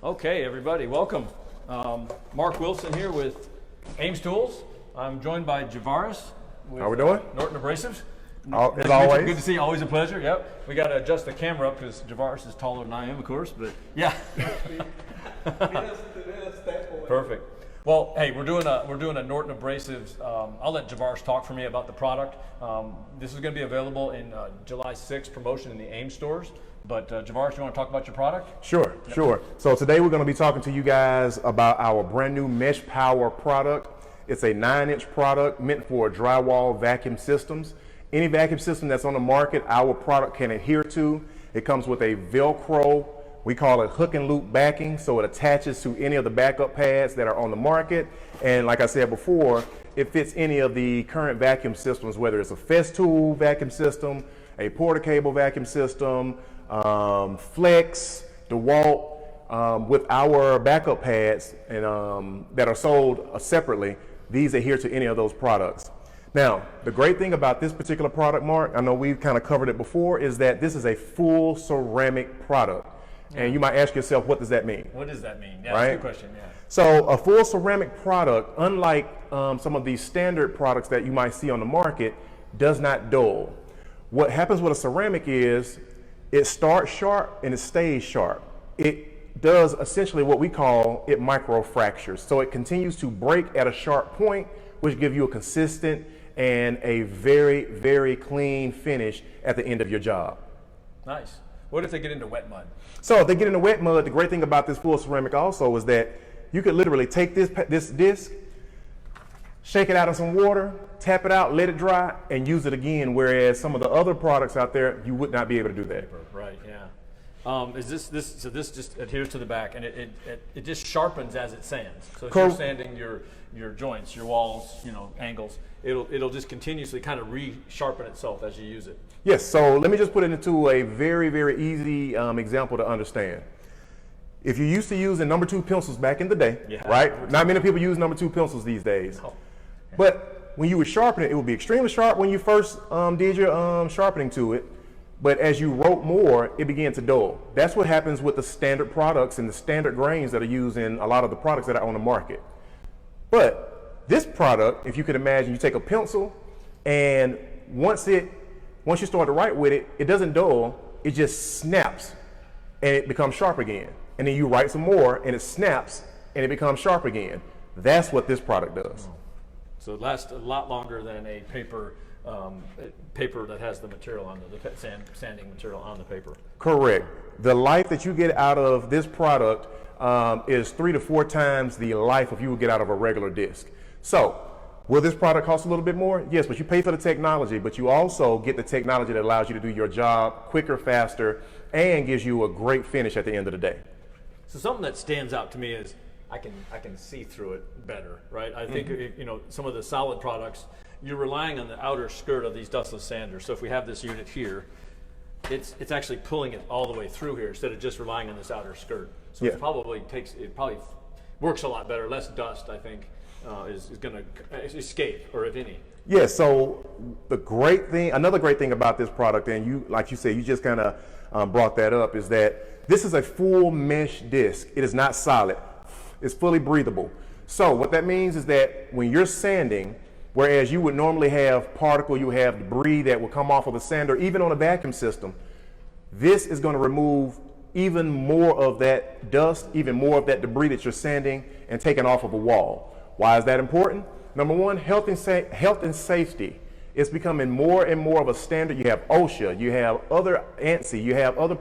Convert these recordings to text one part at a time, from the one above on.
Okay, everybody, welcome. Mark Wilson here with AMES Tools. I'm joined by Jevaris. How we doing? Norton Abrasives. As always. Good to see you. Always a pleasure. Yep. We got to adjust the camera up because Jevaris is taller than I am, of course. But yeah. Perfect. Well, hey, we're doing a Norton Abrasives. I'll let Jevaris talk for me about the product. This is going to be available in July 6th promotion in the AMES stores. But Jevaris, you want to talk about your product? Sure. So today we're going to be talking to you guys about our brand new MeshPower product. It's a 9-inch product meant for drywall vacuum systems. Any vacuum system that's on the market, our product can adhere to. It comes with a Velcro, we call it hook and loop backing, so it attaches to any of the backup pads that are on the market. And like I said before, it fits any of the current vacuum systems, whether it's a Festool vacuum system, a Porter cable vacuum system, Flex, DeWalt, with our backup pads and that are sold separately. These adhere to any of those products. Now, the great thing about this particular product, Mark, I know we've kind of covered it before, is that this is a full ceramic product. Yeah. And you might ask yourself, what does that mean? What does that mean? Yeah, right? That's a good question. Yeah. So a full ceramic product, unlike some of these standard products that you might see on the market, does not dull. What happens with a ceramic is it starts sharp and it stays sharp. It does essentially what we call it micro fractures. So it continues to break at a sharp point, which gives you a consistent and a very, very clean finish at the end of your job. Nice. What if they get into wet mud? So if they get into wet mud, the great thing about this full ceramic also is that you could literally take this disc, shake it out in some water, tap it out, let it dry, and use it again, whereas some of the other products out there, you would not be able to do that. Right, yeah. So this just adheres to the back, and it just sharpens as it sands. So if you're sanding your joints, your walls, angles, it'll just continuously kind of re-sharpen itself as you use it. Yes, so let me just put it into a very, very easy example to understand. If you're used to using number 2 pencils back in the day, right? Not many people use number 2 pencils these days. Oh. Yeah. But when you would sharpen it, it would be extremely sharp when you first did your sharpening to it. But as you wrote more, it began to dull. That's what happens with the standard products and the standard grains that are used in a lot of the products that are on the market. But this product, if you could imagine, you take a pencil and once you start to write with it, it doesn't dull, it just snaps and it becomes sharp again. And then you write some more and it snaps and it becomes sharp again. That's what this product does. So it lasts a lot longer than a paper that has the material on the sanding material on the paper. Correct. The life that you get out of this product is 3 to 4 times the life of you would get out of a regular disc. So, will this product cost a little bit more? Yes, but you pay for the technology, but you also get the technology that allows you to do your job quicker, faster, and gives you a great finish at the end of the day. So something that stands out to me is I can see through it better, right? I think some of the solid products, you're relying on the outer skirt of these dustless sanders. So if we have this unit here, it's actually pulling it all the way through here instead of just relying on this outer skirt. So it probably works a lot better. Less dust, I think, is going to escape, or if any. Yeah. So another great thing about this product, and like you said, you just kind of brought that up, is that this is a full mesh disc. It is not solid. It's fully breathable. So what that means is that when you're sanding, whereas you would normally have particle, you have debris that will come off of the sander, even on a vacuum system, this is going to remove even more of that dust, even more of that debris that you're sanding and taking off of a wall. Why is that important? Number one, health and safety. It's becoming more and more of a standard. You have OSHA, you have other ANSI, you have other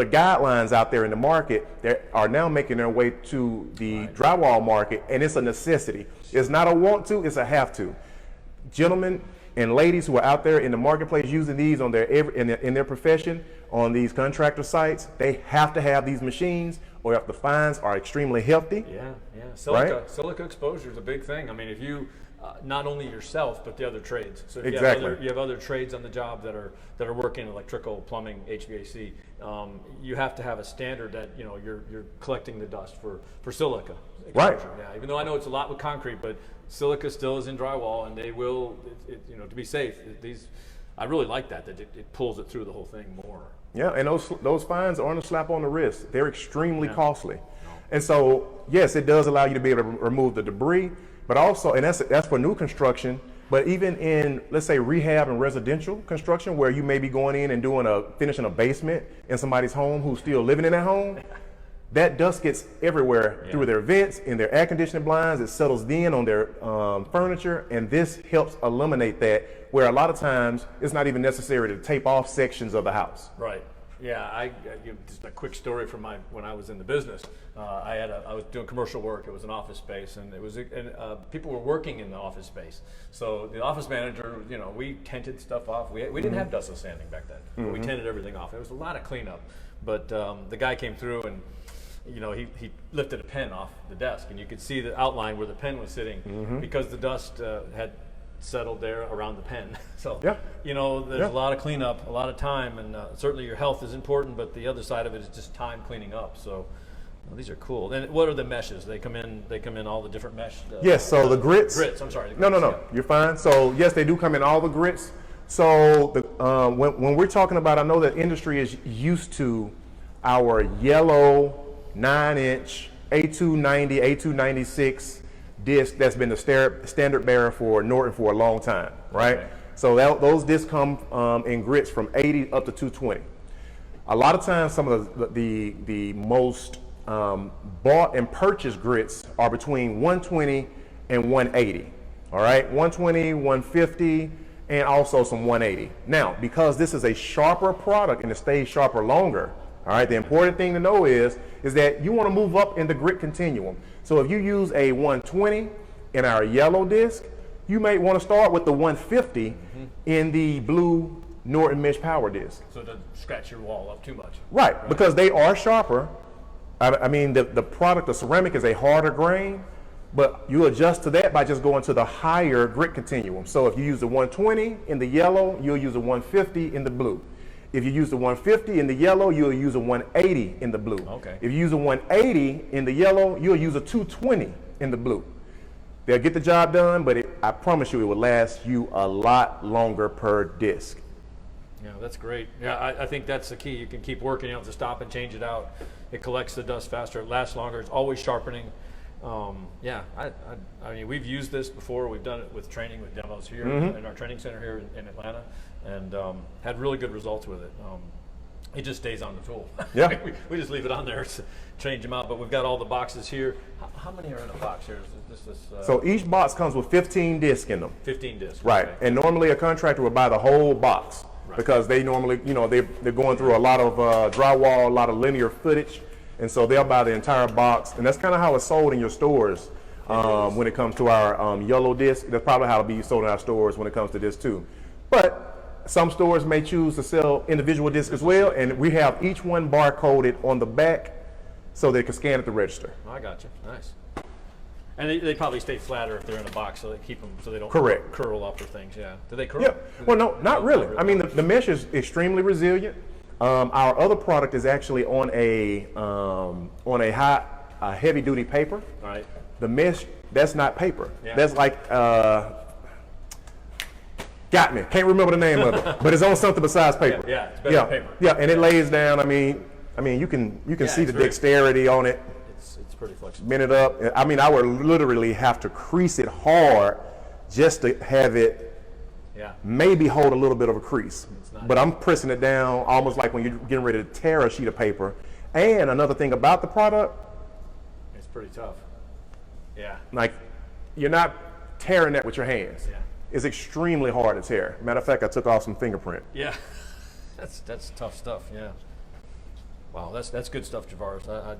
guidelines out there in the market that are now making their way to the drywall market, and it's a necessity. It's not a want to, it's a have to. Gentlemen and ladies who are out there in the marketplace using these on in their profession, on these contractor sites, they have to have these machines, or if the fines are extremely hefty. Yeah. Silica exposure is a big thing. I mean, if you not only yourself but the other trades. So if you have other trades on the job that are working electrical, plumbing, HVAC, you have to have a standard that you're collecting the dust for silica exposure. Right. Yeah. Even though I know it's a lot with concrete, but silica still is in drywall, and they will to be safe. I really like that it pulls it through the whole thing more. Yeah, and those fines aren't a slap on the wrist. They're extremely costly. And so, yes, it does allow you to be able to remove the debris, but also, and that's for new construction, but even in, let's say, rehab and residential construction, where you may be going in and finishing a basement in somebody's home who's still living in that home, that dust gets everywhere through their vents, in their air conditioning blinds, it settles in on their furniture, and this helps eliminate that, where a lot of times it's not even necessary to tape off sections of the house. Right. Yeah, I just a quick story from when I was in the business. I was doing commercial work. It was an office space, and people were working in the office space. So the office manager, we tented stuff off. We didn't have dustless sanding back then. We tented everything off. It was a lot of cleanup. But the guy came through and he lifted a pen off the desk, and you could see the outline where the pen was sitting because the dust had settled there around the pen. So, there's a lot of cleanup, a lot of time, and certainly your health is important, but the other side of it is just time cleaning up. So these are cool. And what are the meshes? They come in all the different mesh? Yes, so the grits. Grits, I'm sorry. No, you're fine. So yes, they do come in all the grits. So when we're talking about, I know that industry is used to our yellow 9-inch A290, A296 disc that's been the standard bearer for Norton for a long time, right? Okay. So those discs come in grits from 80 up to 220. A lot of times, some of the most bought and purchased grits are between 120 and 180. All right, 120, 150, and also some 180. Now, because this is a sharper product and it stays sharper longer, all right, the important thing to know is that you want to move up in the grit continuum. So if you use a 120 in our yellow disc, you may want to start with the 150 in the blue Norton MeshPower disc. So it doesn't scratch your wall up too much. Right, because they are sharper. I mean, the product, the ceramic, is a harder grain, but you adjust to that by just going to the higher grit continuum. So if you use the 120 in the yellow, you'll use a 150 in the blue. If you use the 150 in the yellow, you'll use a 180 in the blue. Okay. If you use a 180 in the yellow, you'll use a 220 in the blue. They'll get the job done, but I promise you it will last you a lot longer per disc. Yeah, that's great. Yeah, I think that's the key. You can keep working. You don't have to stop and change it out. It collects the dust faster. It lasts longer. It's always sharpening. Yeah, I mean, we've used this before. We've done it with training, with demos here in our training center here in Atlanta, and had really good results with it. It just stays on the tool. Yeah. we just leave it on there to change them out, but we've got all the boxes here. How many are in a box here? Is this, so each box comes with 15 discs in them. 15 discs. Right, okay. And normally a contractor would buy the whole box because they normally, they're going through a lot of drywall, a lot of linear footage, and so they'll buy the entire box, and that's kind of how it's sold in your stores when it comes to our yellow disc. That's probably how it'll be sold in our stores when it comes to this too. But some stores may choose to sell individual discs as well, and we have each one barcoded on the back so they can scan at the register. I got you. Nice. And they probably stay flatter if they're in a box, so they keep them so they don't curl up or things. Yeah. Do they curl? Yeah. Well, no, not really. I mean, the mesh is extremely resilient. Our other product is actually on a heavy duty paper. All right. The mesh, that's not paper. Yeah. That's like got me. Can't remember the name of it, but it's on something besides paper. Yeah, it's better than paper. Yeah, and it lays down. I mean, you can see the dexterity on it. It's pretty flexible. Bend it up. I mean, I would literally have to crease it hard just to have it maybe hold a little bit of a crease. But I'm pressing it down almost like when you're getting ready to tear a sheet of paper. And another thing about the product, it's pretty tough. Yeah. Like, you're not tearing that with your hands. Yeah. It's extremely hard to tear. Matter of fact, I took off some fingerprint. Yeah. That's tough stuff. Yeah. Wow, that's good stuff, Jevaris.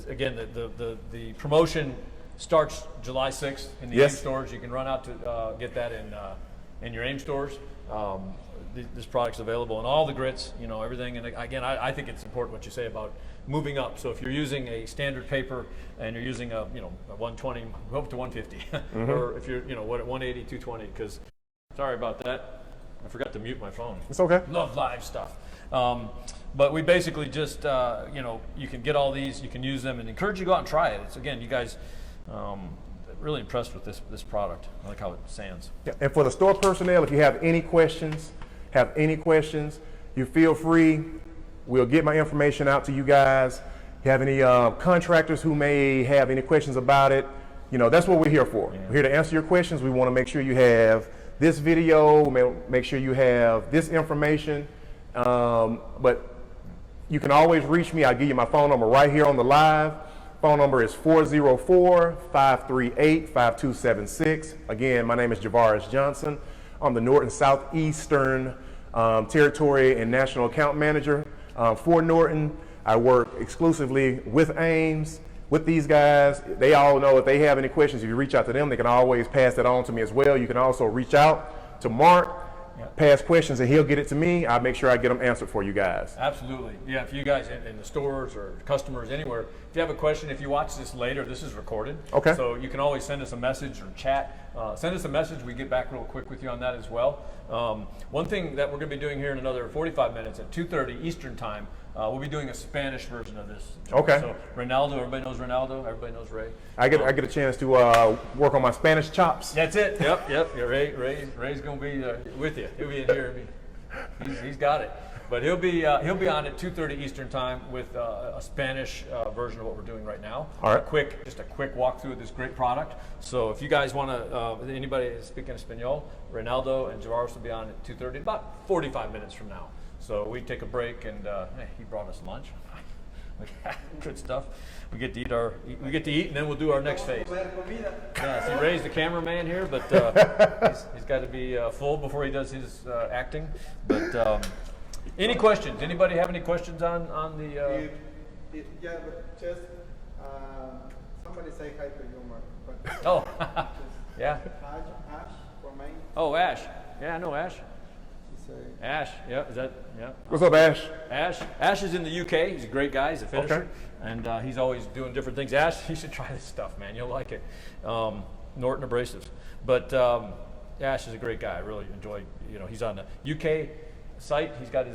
Again, the promotion starts July 6th in the AMES stores. You can run out to get that in your AMES stores. This product's available in all the grits, everything. And again, I think it's important what you say about moving up. So if you're using a standard paper and you're using a 120, go up to 150, or if you're at 180, 220. Because sorry about that, I forgot to mute my phone. It's okay. Love live stuff. But we basically just you can get all these, you can use them, and encourage you to go out and try it. It's again, you guys. really impressed with this product. I like how it sands. Yeah. And for the store personnel, if you have any questions, you feel free. We'll get my information out to you guys. If you have any contractors who may have any questions about it, you know, that's what we're here for. Yeah. We're here to answer your questions. We want to make sure you have this video, make sure you have this information. But you can always reach me. I'll give you my phone number right here on the live. Phone number is 404-538-5276. Again, my name is Jevaris Johnson. I'm the Norton Southeastern Territory and National Account Manager for Norton. I work exclusively with AMES, with these guys. They all know if they have any questions, if you reach out to them, they can always pass that on to me as well. You can also reach out to Mark, pass questions, and he'll get it to me. I'll make sure I get them answered for you guys. Absolutely. Yeah, if you guys in the stores or customers anywhere, if you have a question, if you watch this later, this is recorded. Okay. So you can always send us a message or chat. Send us a message. We get back real quick with you on that as well. One thing that we're going to be doing here in another 45 minutes at 2:30 Eastern Time, we'll be doing a Spanish version of this. Okay. So Ronaldo, everybody knows Ronaldo. Everybody knows Ray. I get a chance to work on my Spanish chops. That's it. Yep. Yeah, Ray's going to be with you. He'll be in here. He's got it. But he'll be on at 2:30 Eastern Time with a Spanish version of what we're doing right now. All right. Just a quick walkthrough of this great product. So if you guys want to, anybody speaking Espanol, Ronaldo and Jevaris will be on at 2:30, about 45 minutes from now. So we take a break, and hey, he brought us lunch. Good stuff. We get to eat, and then we'll do our next phase. Yeah, see, Ray's the cameraman here, but he's got to be full before he does his acting. But any questions? Anybody have any questions on the? Yeah, but just somebody say hi to you, Mark. Oh, yeah. Ash for Maine. Oh, Ash. Yeah, I know Ash. Say, Ash, yeah, is that, yeah. What's up, Ash? Ash is in the UK. He's a great guy. He's a finisher. Okay. And he's always doing different things. Ash, you should try this stuff, man. You'll like it. Norton Abrasives. But Ash is a great guy. I really enjoy, he's on the UK site. He's got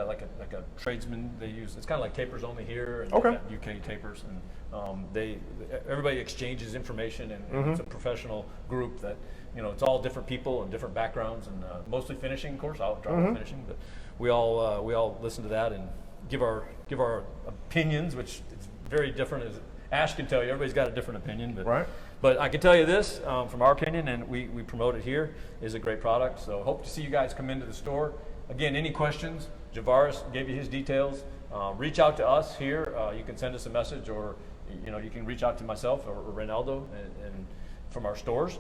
like a tradesman they use. It's kind of like tapers only here, and okay. UK tapers, and everybody exchanges information, and it's a professional group that it's all different people and different backgrounds, and mostly finishing, of course. I'll drop finishing, but we all listen to that and give our opinions, which is very different. As Ash can tell you, everybody's got a different opinion, but right. But I can tell you this from our opinion, and we promote it here, is a great product. So hope to see you guys come into the store. Again, any questions? Jevaris gave you his details. Reach out to us here. You can send us a message, or you can reach out to myself or Ronaldo and from our stores,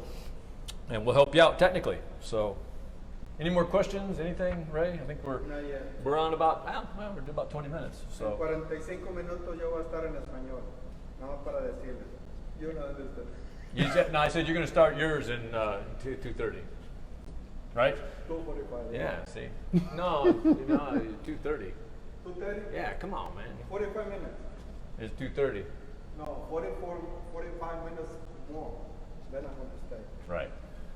and we'll help you out technically. So, any more questions? Anything, Ray? I think we're on about we're doing about 20 minutes. So. 45 minutos yo voy a estar en español. Nada más para decirles. You know this. No, I said you're going to start yours in 2:30, right? 2:45. Yeah. See. No, 2:30. 2:30. Yeah. Come on, man. 45 minutes. It's 2:30. No, 45 minutes more. Then I'm going to stay. Right.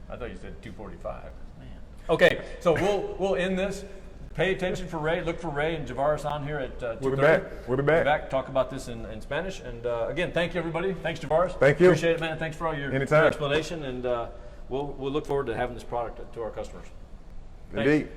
I thought you said 2:45. Man. Okay, so we'll end this. Pay attention for Ray. Look for Ray and Jevaris on here at 2:30. We'll be back. We'll be back. Talk about this in Spanish. And again, thank you, everybody. Thanks, Jevaris. Thank you. Appreciate it, man. Thanks for all your Anytime. explanation. And we'll look forward to having this product to our customers. Indeed.